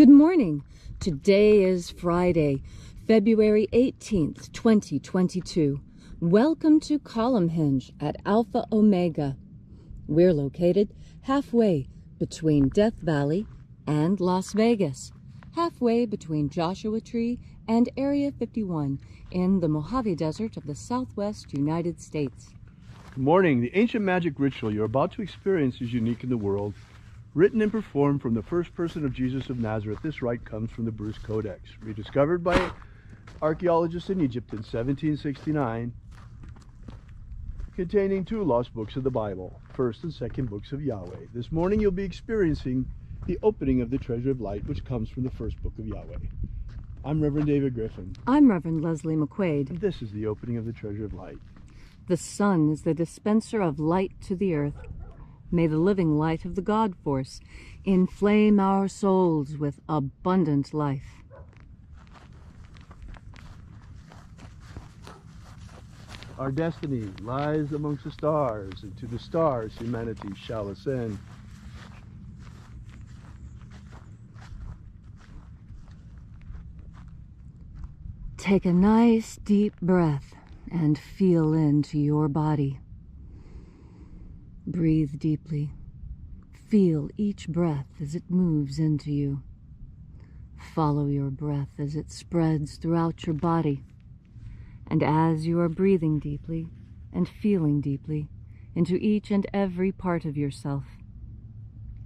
Good morning. Today is Friday, February 18th, 2022. Welcome to Columnhenge at Alpha Ωmega. We're located halfway between Death Valley and Las Vegas, halfway between Joshua Tree and Area 51 in the Mojave Desert of the Southwest United States. Good morning. The ancient magic ritual you're about to experience is unique in the world. Written and performed from the first person of Jesus of Nazareth, this rite comes from the Bruce Codex, rediscovered by archeologists in Egypt in 1769, containing two lost books of the Bible, first and second books of Yahweh. This morning you'll be experiencing the opening of the Treasure of Light, which comes from the first book of Yahweh. I'm Reverend David Griffin. I'm Reverend Leslie McQuade. And this is the opening of the Treasure of Light. The sun is the dispenser of light to the earth. May the living light of the God Force inflame our souls with abundant life. Our destiny lies amongst the stars, and to the stars humanity shall ascend. Take a nice deep breath and feel into your body. Breathe deeply. Feel each breath as it moves into you. Follow your breath as it spreads throughout your body. And as you are breathing deeply and feeling deeply into each and every part of yourself,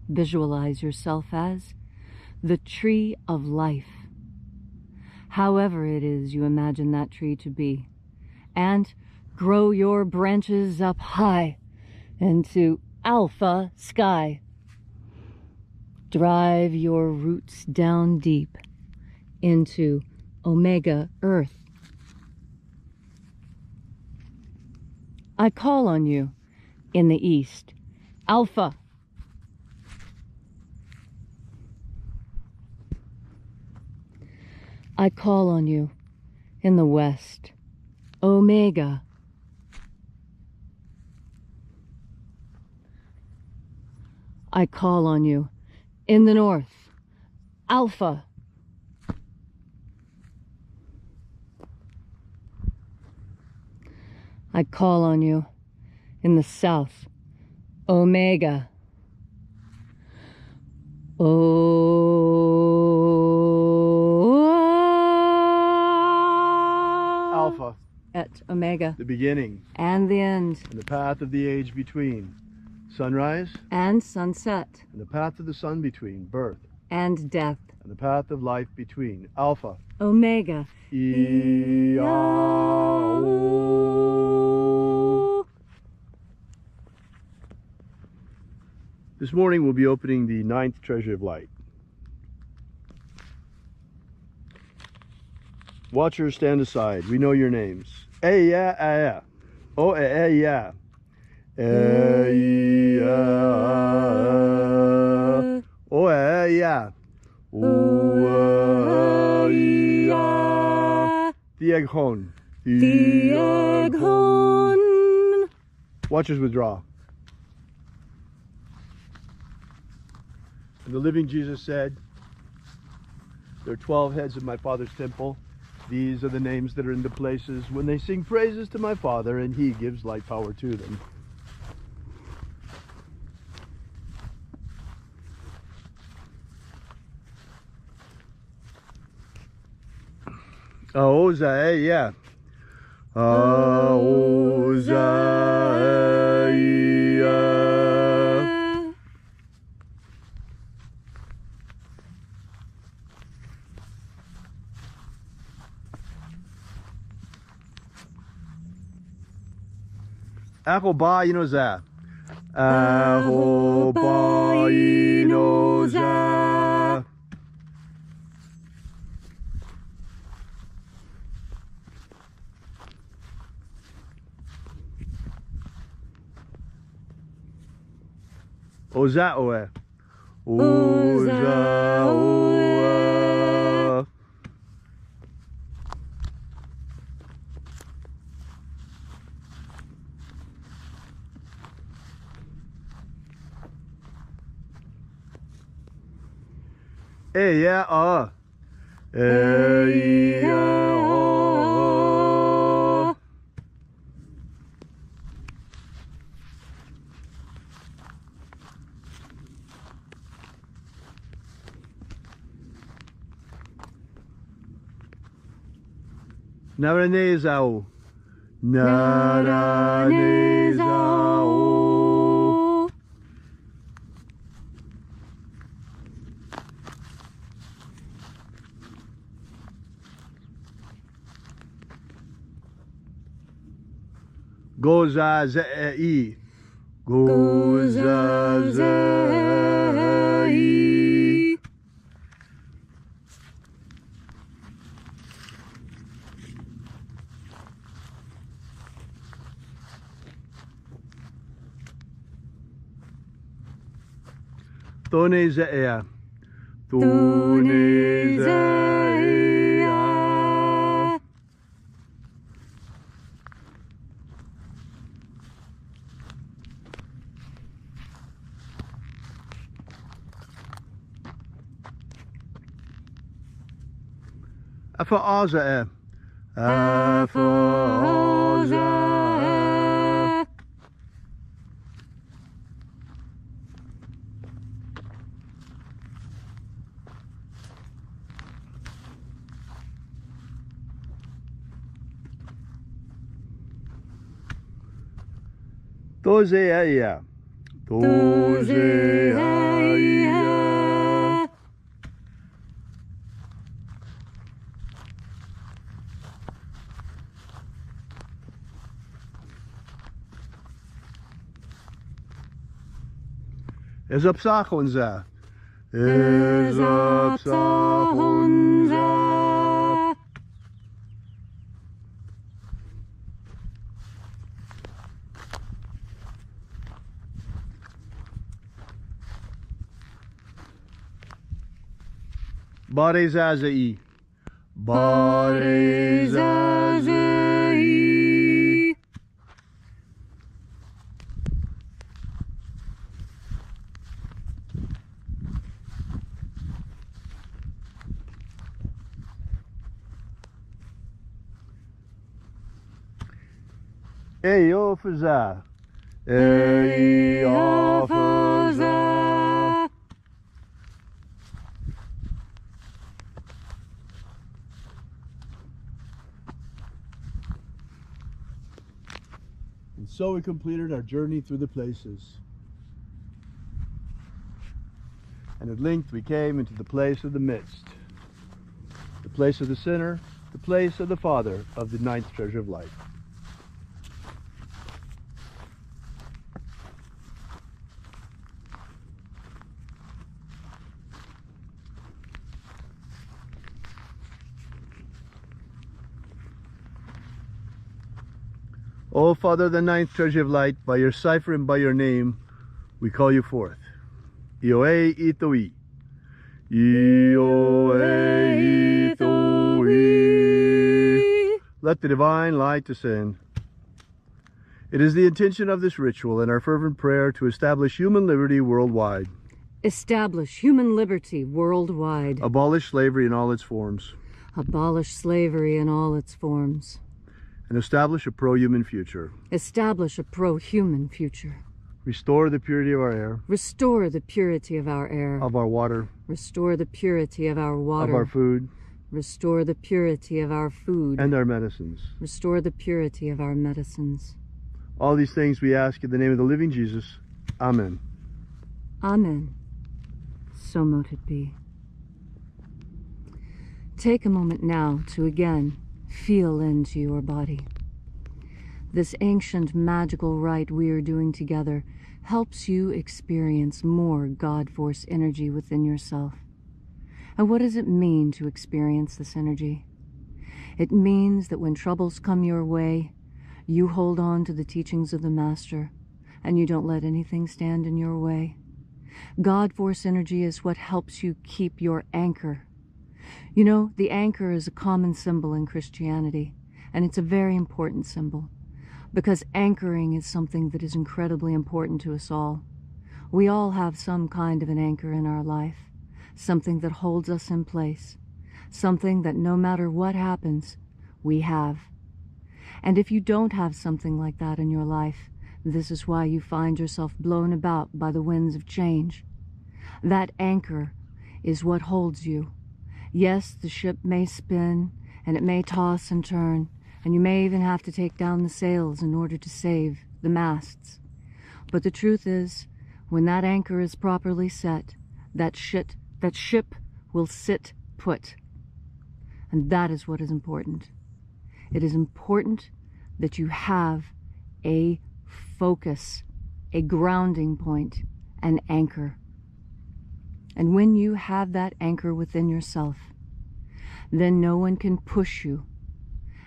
visualize yourself as the tree of life, however it is you imagine that tree to be, and grow your branches up high into Alpha sky. Drive your roots down deep into Omega earth. I call on you in the east, Alpha. I call on you in the west, Omega. I call on you in the north, Alpha. I call on you in the south, Omega. Alpha. Et Omega. The beginning. And the end. And the path of the age between. Sunrise. And sunset. And the path of the sun between. Birth. And death. And the path of life between. Alpha. Omega. This morning we'll be opening the 9th Treasure of Light. Watchers, stand aside. We know your names. Yeah. Oh, yeah. Yeah. Oh, yeah. Oh, yeah. Thieghon. Thieghon. Watchers withdraw. And the living Jesus said, there are 12 heads of my Father's temple. These are the names that are in the places when they sing praises to my Father, and he gives light power to them. Yeah. Ahoba inoza. Ahoba inoza. Oza oe. Oza oe. Eya a. Eya a. Naranezao. Naranezao. Goza zei. Goza zei. Tone zeea. Tone zeea. Alpha Ωmega. Alpha Ωmega. Tozeia. Tozeia. Is op Sagonza. Is op Sagonza. Barezazei. Barezazei. Eofaza. Eofaza. And so we completed our journey through the places. And at length we came into the place of the midst, the place of the sinner, the place of the Father of the ninth treasure of light. O Father, the ninth treasure of light, by your cipher and by your name, we call you forth. Ioe itoi. Ioe itoi. Let the divine light descend. It is the intention of this ritual and our fervent prayer to establish human liberty worldwide. Establish human liberty worldwide. Abolish slavery in all its forms. Abolish slavery in all its forms. And establish a pro-human future. Establish a pro-human future. Restore the purity of our air. Restore the purity of our air. Of our water. Restore the purity of our water. Of our food. Restore the purity of our food. And our medicines. Restore the purity of our medicines. All these things we ask in the name of the living Jesus. Amen. Amen. So mote it be. Take a moment now to again feel into your body. This ancient magical rite we are doing together helps you experience more God Force energy within yourself. And what does it mean to experience this energy? It means that when troubles come your way, you hold on to the teachings of the Master and you don't let anything stand in your way. God Force energy is what helps you keep your anchor. You know, the anchor is a common symbol in Christianity, and it's a very important symbol, because anchoring is something that is incredibly important to us all. We all have some kind of an anchor in our life, something that holds us in place, something that no matter what happens, we have. And if you don't have something like that in your life, this is why you find yourself blown about by the winds of change. That anchor is what holds you. Yes, the ship may spin, and it may toss and turn, and you may even have to take down the sails in order to save the masts. But the truth is, when that anchor is properly set, that ship will sit put. And that is what is important. It is important that you have a focus, a grounding point, an anchor. And when you have that anchor within yourself, then no one can push you.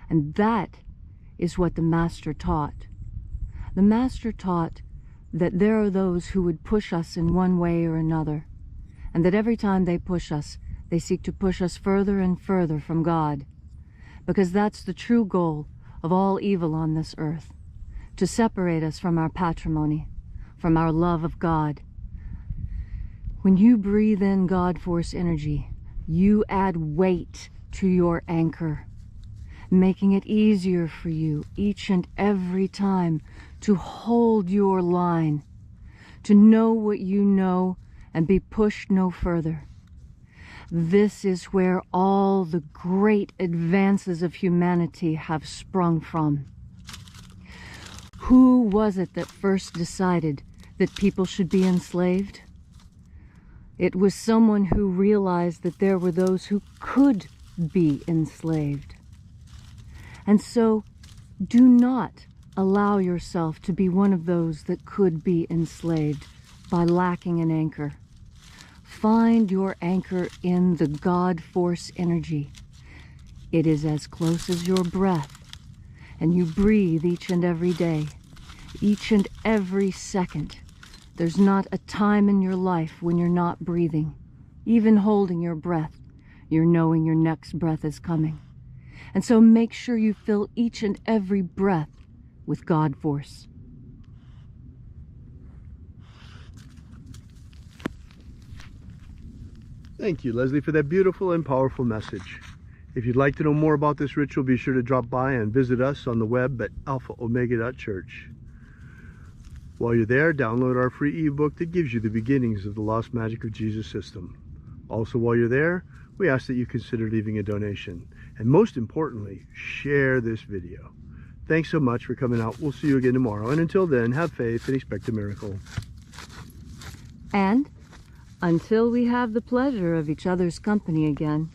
And that is what the Master taught. The Master taught that there are those who would push us in one way or another, and that every time they push us, they seek to push us further and further from God, because that's the true goal of all evil on this earth, to separate us from our patrimony, from our love of God. When you breathe in God Force energy, you add weight to your anchor, making it easier for you each and every time to hold your line, to know what you know and be pushed no further. This is where all the great advances of humanity have sprung from. Who was it that first decided that people should be enslaved? It was someone who realized that there were those who could be enslaved. And so, do not allow yourself to be one of those that could be enslaved by lacking an anchor. Find your anchor in the God Force energy. It is as close as your breath, and you breathe each and every day, each and every second. There's not a time in your life when you're not breathing. Even holding your breath, you're knowing your next breath is coming. And so make sure you fill each and every breath with God Force. Thank you, Leslie, for that beautiful and powerful message. If you'd like to know more about this ritual, be sure to drop by and visit us on the web at alphaomega.church. While you're there, download our free ebook that gives you the beginnings of the Lost Magic of Jesus system. Also, while you're there, we ask that you consider leaving a donation. And most importantly, share this video. Thanks so much for coming out. We'll see you again tomorrow. And until then, have faith and expect a miracle. And until we have the pleasure of each other's company again,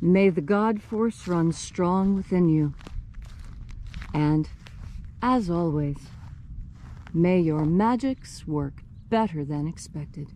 may the God Force run strong within you. And, as always, may your magics work better than expected.